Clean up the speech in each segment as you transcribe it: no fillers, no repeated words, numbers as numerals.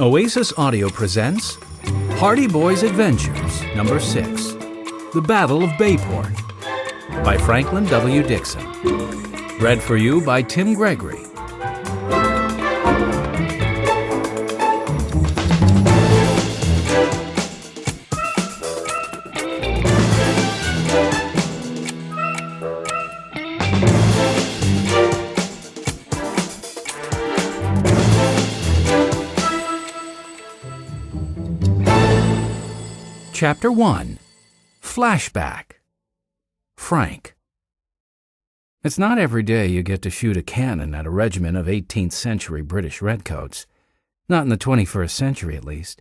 Oasis Audio presents Party Boys Adventures, Number 6, The Battle of Bayport, by Franklin W. Dixon. Read for you by Tim Gregory. Chapter 1. Flashback. Frank. It's not every day you get to shoot a cannon at a regiment of 18th century British redcoats. Not in the 21st century, at least.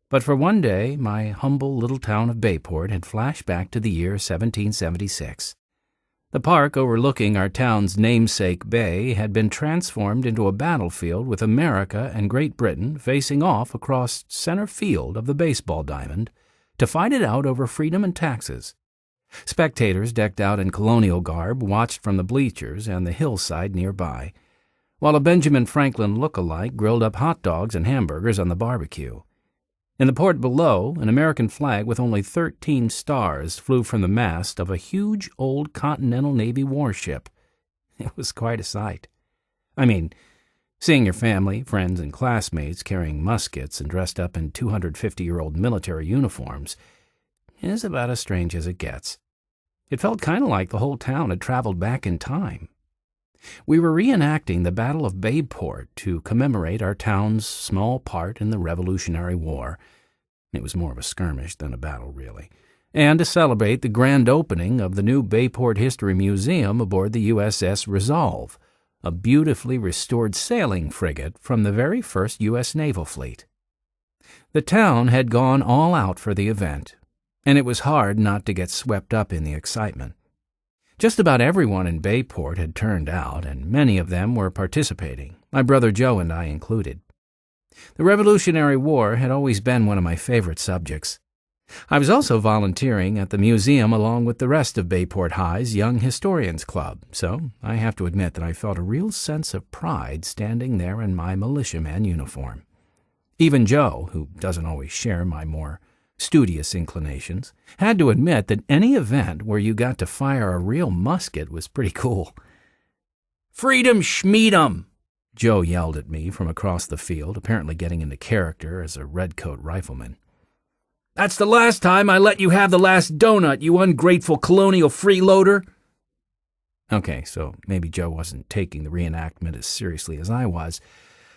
But for one day, my humble little town of Bayport had flashed back to the year 1776. The park overlooking our town's namesake bay had been transformed into a battlefield with America and Great Britain facing off across center field of the baseball diamond to fight it out over freedom and taxes. Spectators decked out in colonial garb watched from the bleachers and the hillside nearby, while a Benjamin Franklin look-alike grilled up hot dogs and hamburgers on the barbecue. In the port below, an American flag with only 13 stars flew from the mast of a huge old Continental Navy warship. It was quite a sight. I mean, seeing your family, friends, and classmates carrying muskets and dressed up in 250-year-old military uniforms is about as strange as it gets. It felt kind of like the whole town had traveled back in time. We were reenacting the Battle of Bayport to commemorate our town's small part in the Revolutionary War. It was more of a skirmish than a battle, really. And to celebrate the grand opening of the new Bayport History Museum aboard the USS Resolve, a beautifully restored sailing frigate from the very first U.S. naval fleet. The town had gone all out for the event, and it was hard not to get swept up in the excitement. Just about everyone in Bayport had turned out, and many of them were participating, my brother Joe and I included. The Revolutionary War had always been one of my favorite subjects. I was also volunteering at the museum along with the rest of Bayport High's Young Historians Club, so I have to admit that I felt a real sense of pride standing there in my militiaman uniform. Even Joe, who doesn't always share my more studious inclinations, had to admit that any event where you got to fire a real musket was pretty cool. "Freedom Schmeedum!" Joe yelled at me from across the field, apparently getting into character as a redcoat rifleman. "That's the last time I let you have the last donut, you ungrateful colonial freeloader!" Okay, so maybe Joe wasn't taking the reenactment as seriously as I was,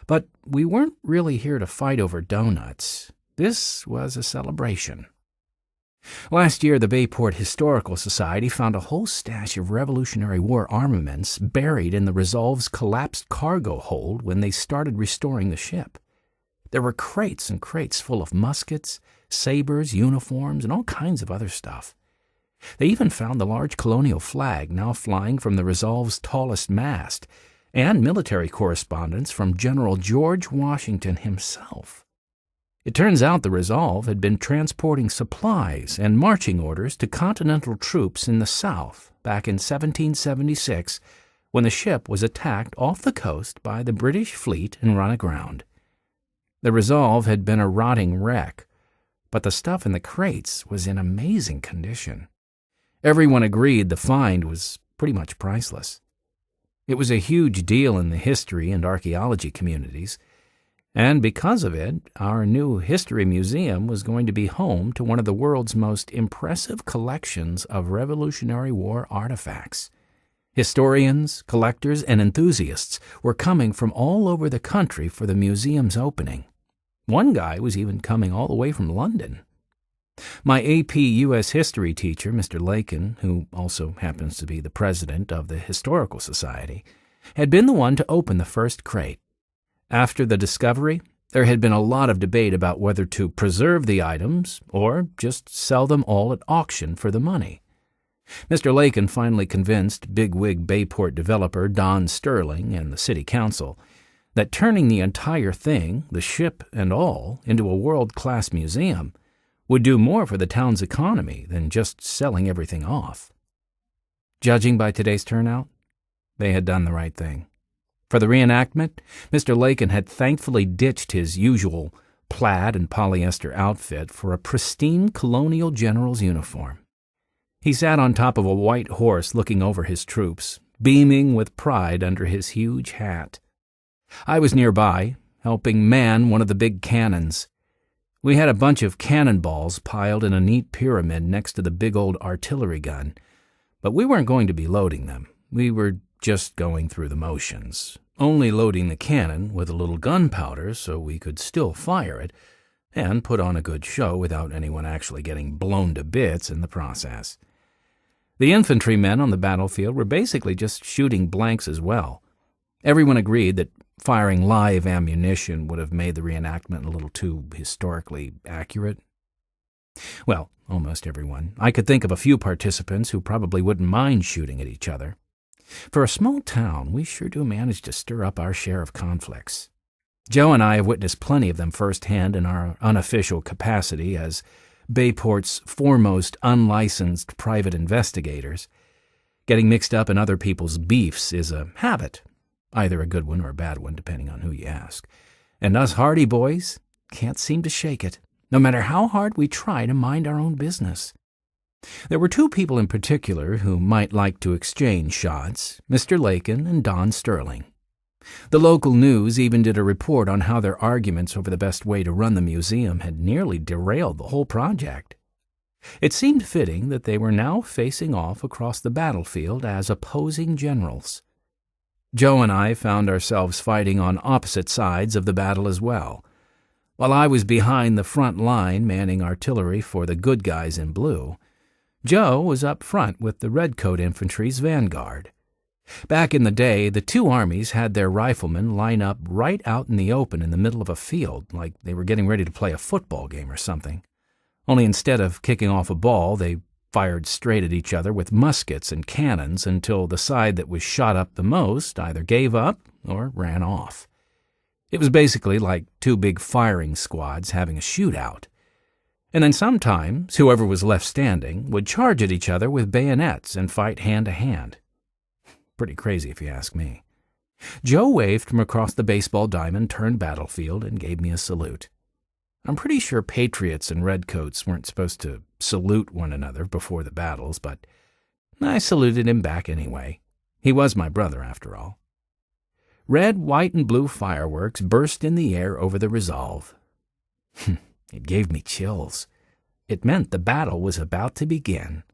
but we weren't really here to fight over donuts. This was a celebration. Last year, the Bayport Historical Society found a whole stash of Revolutionary War armaments buried in the Resolve's collapsed cargo hold when they started restoring the ship. There were crates and crates full of muskets, sabers, uniforms, and all kinds of other stuff. They even found the large colonial flag now flying from the Resolve's tallest mast, and military correspondence from General George Washington himself. It turns out the Resolve had been transporting supplies and marching orders to Continental troops in the South back in 1776 when the ship was attacked off the coast by the British fleet and run aground. The Resolve had been a rotting wreck, but the stuff in the crates was in amazing condition. Everyone agreed the find was pretty much priceless. It was a huge deal in the history and archaeology communities, and because of it, our new history museum was going to be home to one of the world's most impressive collections of Revolutionary War artifacts. Historians, collectors, and enthusiasts were coming from all over the country for the museum's opening. One guy was even coming all the way from London. My AP U.S. history teacher, Mr. Lakin, who also happens to be the president of the Historical Society, had been the one to open the first crate. After the discovery, there had been a lot of debate about whether to preserve the items or just sell them all at auction for the money. Mr. Lakin finally convinced bigwig Bayport developer Don Sterling and the city council that turning the entire thing, the ship and all, into a world-class museum would do more for the town's economy than just selling everything off. Judging by today's turnout, they had done the right thing. For the reenactment, Mr. Lakin had thankfully ditched his usual plaid and polyester outfit for a pristine colonial general's uniform. He sat on top of a white horse looking over his troops, beaming with pride under his huge hat. I was nearby, helping man one of the big cannons. We had a bunch of cannonballs piled in a neat pyramid next to the big old artillery gun, but we weren't going to be loading them. We were just going through the motions, only loading the cannon with a little gunpowder so we could still fire it and put on a good show without anyone actually getting blown to bits in the process. The infantrymen on the battlefield were basically just shooting blanks as well. Everyone agreed that firing live ammunition would have made the reenactment a little too historically accurate. Well, almost everyone. I could think of a few participants who probably wouldn't mind shooting at each other. For a small town, we sure do manage to stir up our share of conflicts. Joe and I have witnessed plenty of them firsthand in our unofficial capacity as Bayport's foremost unlicensed private investigators. Getting mixed up in other people's beefs is a habit, either a good one or a bad one, depending on who you ask. And us Hardy boys can't seem to shake it, no matter how hard we try to mind our own business. There were two people in particular who might like to exchange shots, Mr. Lakin and Don Sterling. The local news even did a report on how their arguments over the best way to run the museum had nearly derailed the whole project. It seemed fitting that they were now facing off across the battlefield as opposing generals. Joe and I found ourselves fighting on opposite sides of the battle as well. While I was behind the front line manning artillery for the good guys in blue, Joe was up front with the redcoat infantry's vanguard. Back in the day, the two armies had their riflemen line up right out in the open in the middle of a field, like they were getting ready to play a football game or something. Only instead of kicking off a ball, they fired straight at each other with muskets and cannons until the side that was shot up the most either gave up or ran off. It was basically like two big firing squads having a shootout. And then sometimes whoever was left standing would charge at each other with bayonets and fight hand to hand. Pretty crazy if you ask me. Joe waved from across the baseball diamond turned battlefield and gave me a salute. I'm pretty sure patriots and redcoats weren't supposed to salute one another before the battles, but I saluted him back anyway. He was my brother, after all. Red, white, and blue fireworks burst in the air over the Resolve. It gave me chills. It meant the battle was about to begin.